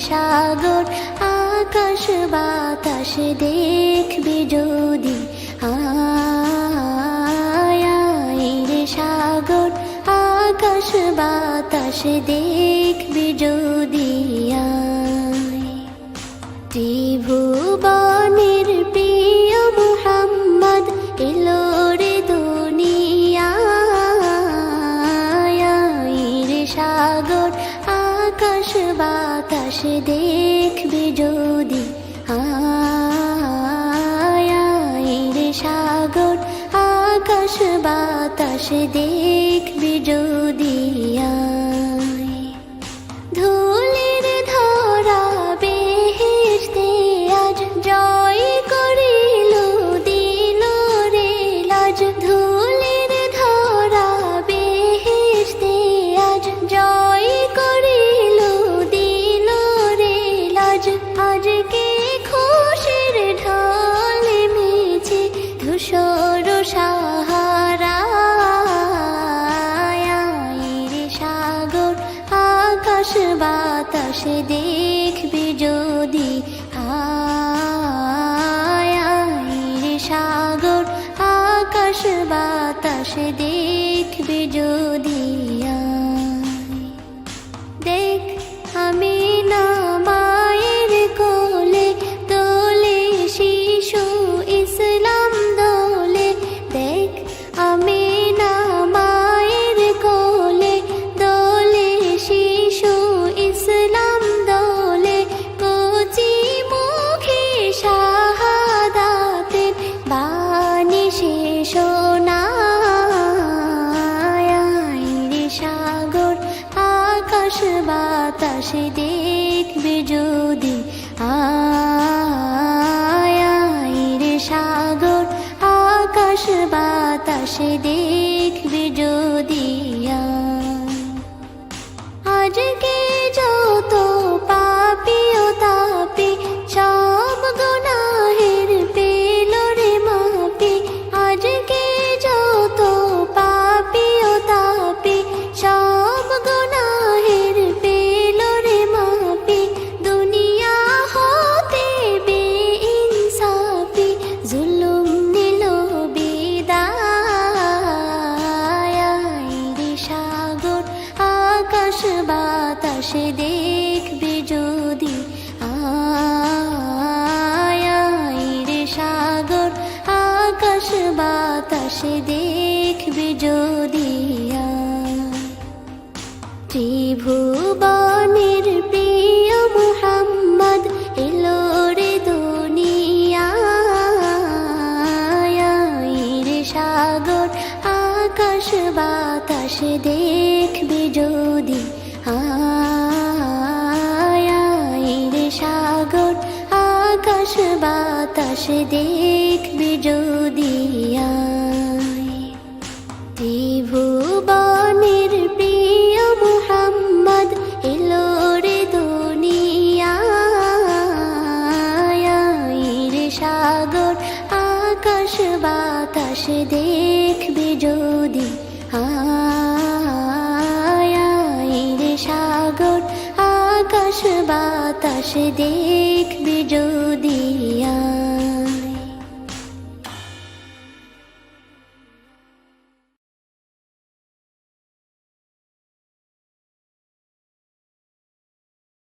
সাগর আকাশ বাতাস দেখবি যদি আয় রে সাগর আকাশ বাতাস দেখবি যদি আয় ত্রিভুবনের প্রিয় মুহাম্মদ এলো রে দুনিয়ায় রে সাগর আকাশ বাতাস দেখবি যদি আয় রে সাগর আকাশ বাতাস দেখবি যদি আয় ধুলির ধরা বেহেশতে আজ জয় করিল দিল রে লাজ ধুলির ধরা বেহেশতে আজ জয় করিল দিল রে লাজ আজকে খুশির ঢল মেছে ধূসর সাহারা রে সাগর আকাশ বাতাস দেখবি যদি আয় রে সাগর আকাশ বাতাস দেখবি যদি আয় দেখ আমি না মায়ের কোলে দোলে শিশু ইসলাম দোলে দেখ আমি না মায়ের কোলে দোলে শিশু ইসলাম দোলে কচি মুখে শাহাদাতের বাণী শেষ শোনায় রে সাগর আকাশ বাতাস দেখবি যদি আয় রে সাগর আকাশ বাতাস দেখবি যদি আজকে যত পাপী ও তাপী সব গুনাহের পেল রে মাপি আজকে যত পাপী ও তাপী সব গুনাহের পেল রে মাপি দুনিয়া হতে বেইনসাফি জুলুম নিল বিদায় রে সাগর আকাশ বাতাস দেখবি যদি আয় রে সাগর আকাশ বাতাস দেখবি যদি ত্রিভুবনের প্রিয় মুহাম্মদ এলো রে দুনিয়ায় রে সাগর আকাশ বাতাস দেখবি যদি আয় রে সাগর আকাশ বাতাস দেখবি যদি আয় ত্রিভুবনের প্রিয় মুহাম্মদ এলো রে দুনিয়ায় রে সাগর আকাশ বাতাস দেখবি যদি আয় রে সাগর আকাশ বাতাস দেখবি যদি